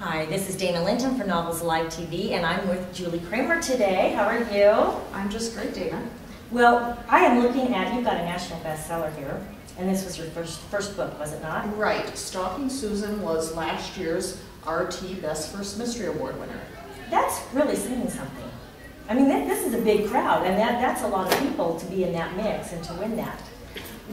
Hi, this is Dayna Linton for NovelsAlive.TV, and I'm with Julie Kramer today. How are you? I'm just great, Dayna. Well, I am looking at, you've got a national bestseller here, and this was your first book, was it not? Right. Stalking Susan was last year's RT Best First Mystery Award winner. That's really saying something. I mean, this is a big crowd, and that's a lot of people to be in that mix and to win that.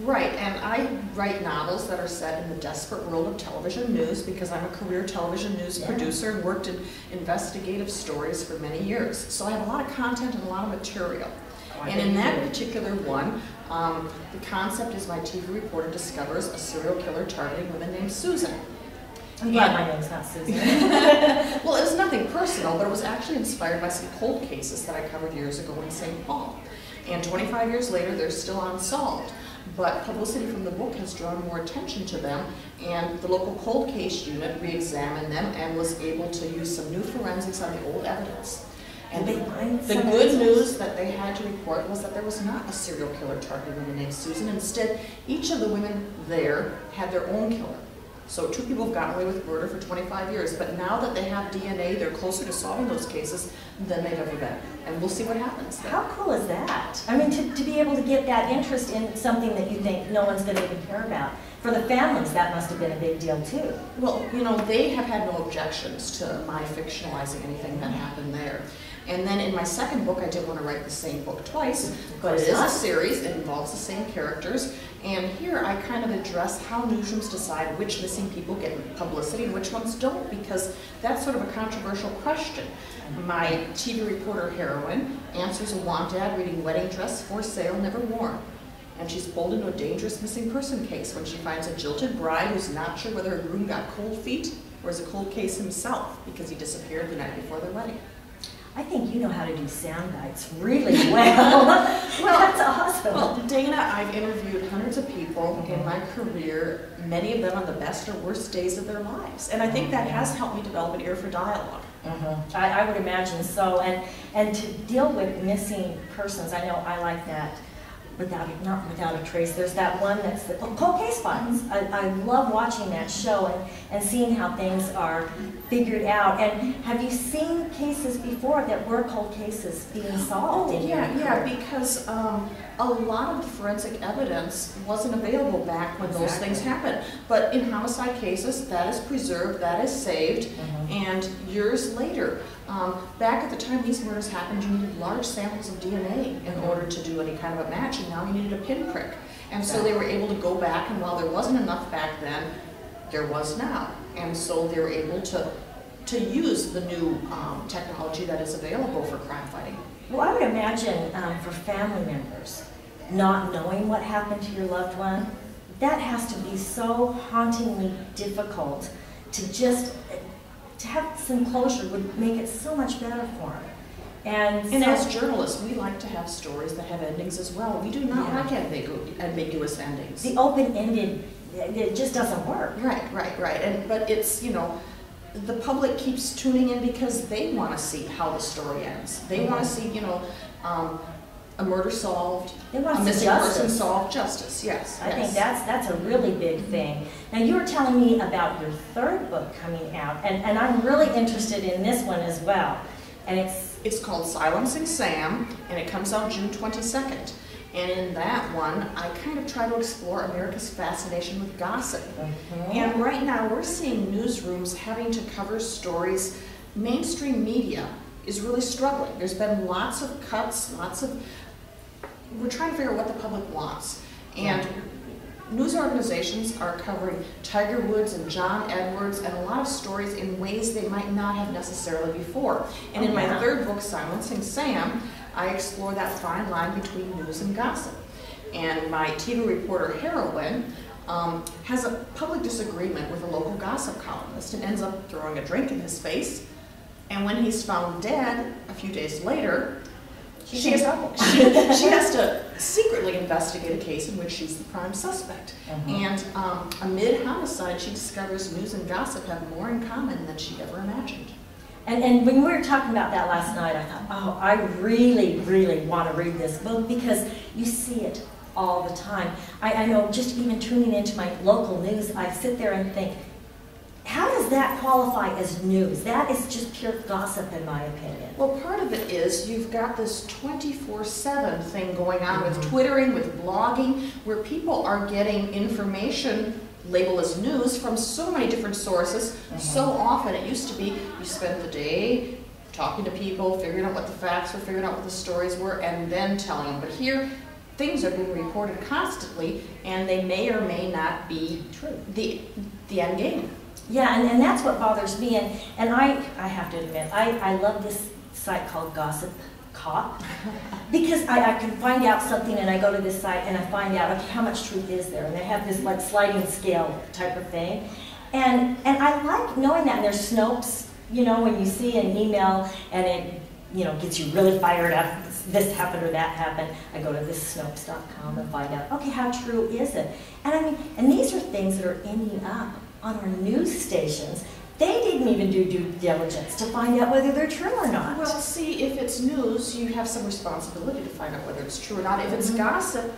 Right, and I write novels that are set in the desperate world of television news because I'm a career television news producer and worked in investigative stories for many years. So I have a lot of content and a lot of material. And in that particular one, the concept is my TV reporter discovers a serial killer targeting women named Susan. I'm glad my name's not Susan. Well, it was nothing personal, but it was actually inspired by some cold cases that I covered years ago in St. Paul. And 25 years later, they're still unsolved. But publicity from the book has drawn more attention to them, and the local cold case unit re-examined them and was able to use some new forensics on the old evidence. And the good news that they had to report was that there was not a serial killer targeting a woman named Susan. Instead, each of the women there had their own killer. So two people have gotten away with murder for 25 years, but now that they have DNA, they're closer to solving those cases than they've ever been. And we'll see what happens. How cool is that? I mean, to be able to get that interest in something that you think no one's going to even care about. For the families, that must have been a big deal, too. Well, you know, they have had no objections to my fictionalizing anything that happened there. And then in my second book, I did want to write the same book twice, but it is a series, it involves the same characters, and here I kind of address how newsrooms decide which missing people get publicity and which ones don't, because that's sort of a controversial question. My TV reporter heroine answers a want ad reading wedding dress for sale, never worn. And she's pulled into a dangerous missing person case when she finds a jilted bride who's not sure whether her groom got cold feet or is a cold case himself because he disappeared the night before their wedding. I think you know how to do sound bites really well. Well, that's awesome. Well, Dayna, I've interviewed hundreds of people in my career, many of them on the best or worst days of their lives. And I think that has helped me develop an ear for dialogue. I would imagine so. And to deal with missing persons, I know I like that. Not without a trace. There's that one that's the cold case files. I love watching that show and seeing how things are figured out. And have you seen cases before that were cold cases being solved? Oh, yeah, because a lot of the forensic evidence wasn't available back when those things happened. But in homicide cases, that is preserved, that is saved, and years later, back at the time these murders happened, you needed large samples of DNA in order to do any kind of a match, and now you needed a pinprick. And so they were able to go back, and while there wasn't enough back then, there was now. And so they were able to use the new technology that is available for crime fighting. Well, I would imagine for family members, not knowing what happened to your loved one, that has to be so hauntingly difficult to just to have some closure would make it so much better for them. And so, as journalists, we like to have stories that have endings as well. We do not like ambiguous endings. The open-ended, it just doesn't work. Right. But it's, you know, the public keeps tuning in because they want to see how the story ends. They want to see, you know, a murder solved, a missing person solved, justice, yes. I think that's a really big thing. Now, you were telling me about your third book coming out, and I'm really interested in this one as well. And it's called Silencing Sam, and it comes out June 22nd. And in that one, I kind of try to explore America's fascination with gossip. And right now, we're seeing newsrooms having to cover stories. Mainstream media is really struggling. There's been lots of cuts, we're trying to figure out what the public wants. And news organizations are covering Tiger Woods and John Edwards and a lot of stories in ways they might not have necessarily before. And in my third book, Silencing Sam, I explore that fine line between news and gossip. And my TV reporter heroine has a public disagreement with a local gossip columnist and ends up throwing a drink in his face. And when he's found dead a few days later, she has to secretly investigate a case in which she's the prime suspect. And amid homicide, she discovers news and gossip have more in common than she ever imagined. And when we were talking about that last night, I thought, oh, I really, really want to read this book because you see it all the time. I know just even tuning into my local news, I sit there and think, how does that qualify as news? That is just pure gossip in my opinion. Well, part of it is you've got this 24/7 thing going on with Twittering, with blogging, where people are getting information labeled as news from so many different sources. So often it used to be you spent the day talking to people, figuring out what the facts were, figuring out what the stories were, and then telling them. But here, things are being reported constantly, and they may or may not be True. the end game. Yeah, and that's what bothers me. And I have to admit, I love this site called Gossip Cop because I can find out something, and I go to this site and I find out, okay, how much truth is there? And they have this like sliding scale type of thing. And I like knowing that. And there's Snopes, you know, when you see an email and it, you know, gets you really fired up, this happened or that happened, I go to this Snopes.com and find out, okay, how true is it? And I mean, and these are things that are ending up on our news stations. They didn't even do due diligence to find out whether they're true or not. Well, see, if it's news, you have some responsibility to find out whether it's true or not. If it's gossip,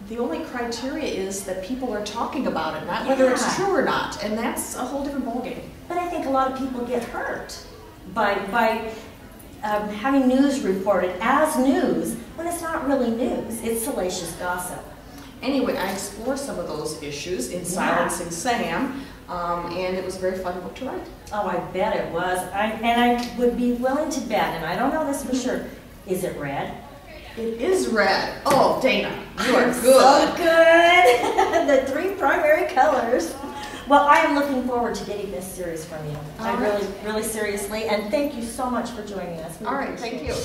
the only criteria is that people are talking about it, not whether it's true or not, and that's a whole different ballgame. But I think a lot of people get hurt by having news reported as news when it's not really news. It's salacious gossip. Anyway, I explore some of those issues in Silencing Sam, and it was a very fun book to write. Oh, I bet it was. And I would be willing to bet, and I don't know this for sure, is it red? It is red. Oh, Dana, you are good. So good. The 3 primary colors. Well, I am looking forward to getting this series from you. I really seriously, and thank you so much for joining us. All right, thank you.